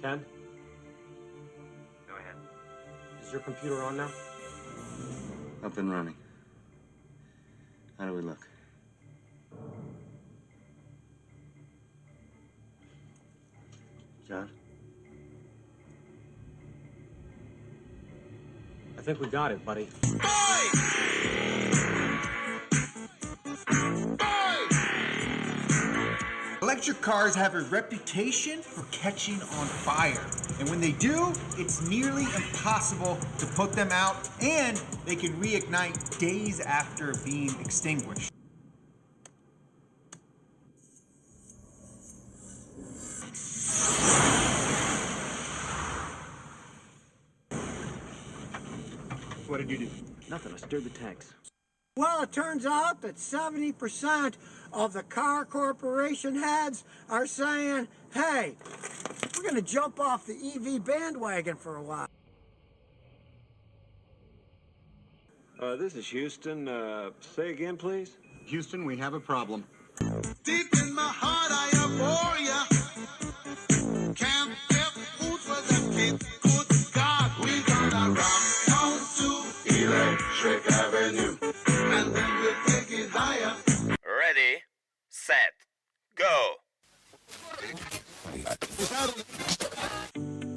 Ken? Go ahead. Is your computer on now? Up and running. How do we look? John? I think we got it, buddy. Electric cars have a reputation for catching on fire. And when they do, it's nearly impossible to put them out, and they can reignite days after being extinguished. What did you do? Nothing. I stirred the tanks. Well, it turns out that 70% of the car corporation heads are saying, hey, we're going to jump off the EV bandwagon for a while. This is Houston. Say again, please. Houston, we have a problem. Deep in my heart, I abhor ya. Can't get food for them kids. Good God, we gonna rock down to Electric Avenue, and then we'll take it higher. Ready, set, go.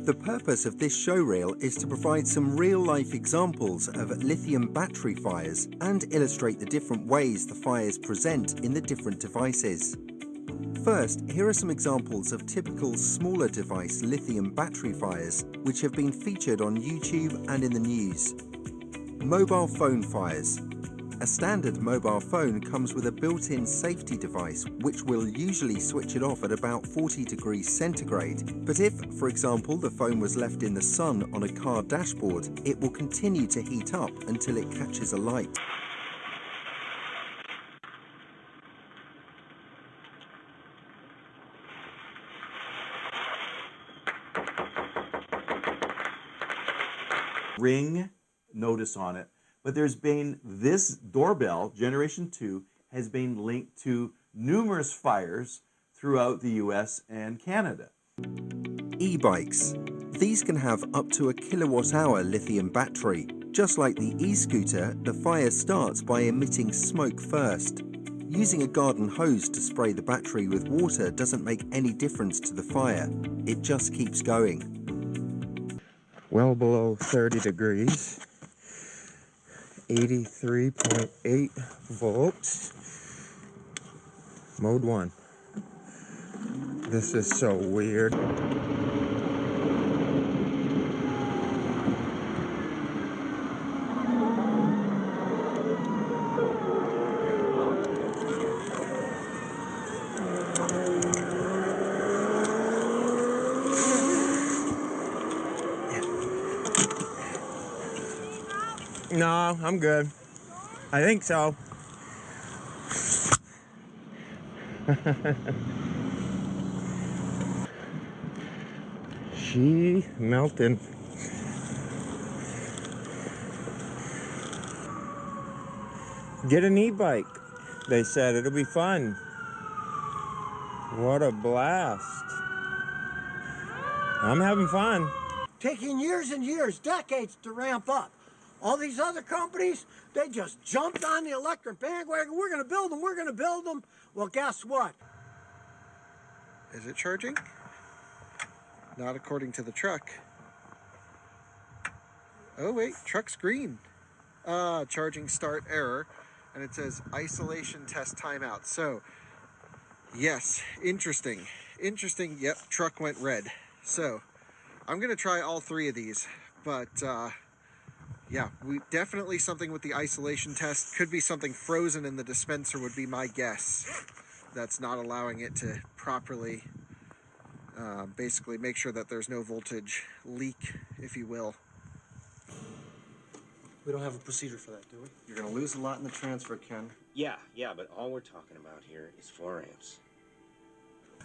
The purpose of this showreel is to provide some real-life examples of lithium battery fires and illustrate the different ways the fires present in the different devices. First, here are some examples of typical smaller device lithium battery fires which have been featured on YouTube and in the news. Mobile phone fires. A standard mobile phone comes with a built-in safety device which will usually switch it off at about 40 degrees centigrade. But if, for example, the phone was left in the sun on a car dashboard, it will continue to heat up until it catches a light. Ring notice on it. But there's been this doorbell, Generation 2, has been linked to numerous fires throughout the US and Canada. E-bikes. These can have up to a kilowatt-hour lithium battery. Just like the e-scooter, the fire starts by emitting smoke first. Using a garden hose to spray the battery with water doesn't make any difference to the fire. It just keeps going. Well below 30 degrees. 83.8 volts. Mode 1. This is so weird. No, I'm good. I think so. She melting. Get an e-bike. They said it'll be fun. What a blast. I'm having fun. Taking years and years, decades to ramp up. All these other companies, they just jumped on the electric bandwagon. We're going to build them. We're going to build them. Well, guess what? Is it charging? Not according to the truck. Oh wait, truck's green. Charging start error. And it says isolation test timeout. So, yes, interesting. Interesting, yep, truck went red. So, I'm going to try all three of these. But, yeah, we definitely something with the isolation test. Could be something frozen in the dispenser would be my guess. That's not allowing it to properly basically make sure that there's no voltage leak, if you will. We don't have a procedure for that, do we? You're going to lose a lot in the transfer, Ken. Yeah, but all we're talking about here is 4 amps.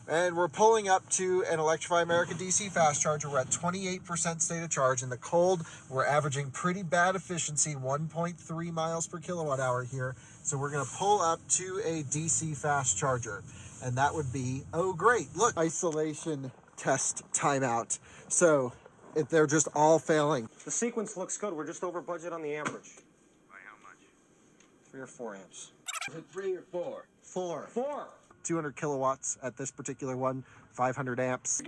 And we're pulling up to an Electrify America DC fast charger. We're at 28% state of charge. In the cold, we're averaging pretty bad efficiency, 1.3 miles per kilowatt hour here. So we're going to pull up to a DC fast charger. And that would be, oh great, look, isolation test timeout. So they're just all failing. The sequence looks good. We're just over budget on the amperage. By how much? 3 or 4 amps. Is it 3 or 4? 4. 4! 200 kilowatts at this particular one, 500 amps.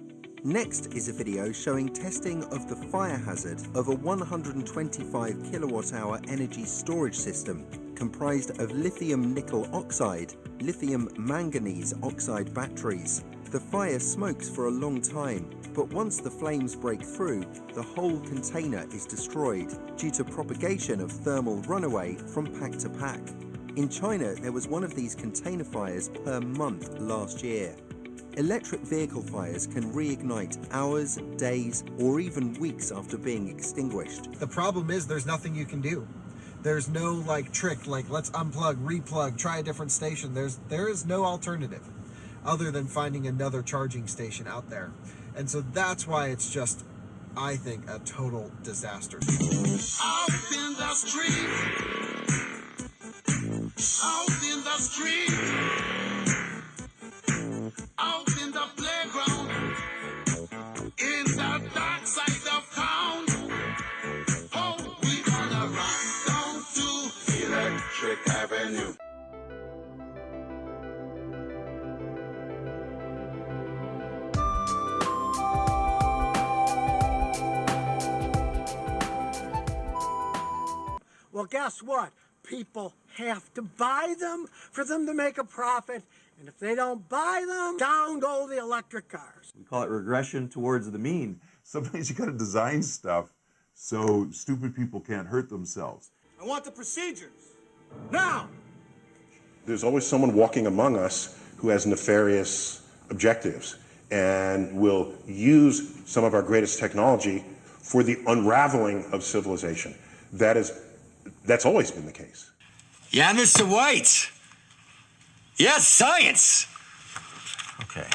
Next is a video showing testing of the fire hazard of a 125 kilowatt-hour energy storage system comprised of lithium nickel oxide, lithium manganese oxide batteries. The fire smokes for a long time, but once the flames break through, the whole container is destroyed due to propagation of thermal runaway from pack to pack. In China, there was one of these container fires per month last year. Electric vehicle fires can reignite hours, days, or even weeks after being extinguished. The problem is there's nothing you can do. There's no like trick, like let's unplug, replug, try a different station. There is no alternative other than finding another charging station out there. And so that's why it's just, I think, a total disaster. Out in the street, out in the street, out in the playground, in the dark side of town. Oh, we gonna run down to Electric Avenue. Well, guess what? People have to buy them for them to make a profit. And if they don't buy them, down go the electric cars. We call it regression towards the mean. Sometimes you got to design stuff so stupid people can't hurt themselves. I want the procedures. Now! There's always someone walking among us who has nefarious objectives and will use some of our greatest technology for the unraveling of civilization. That's always been the case. Yeah, Mr. White. Yes, science. Okay.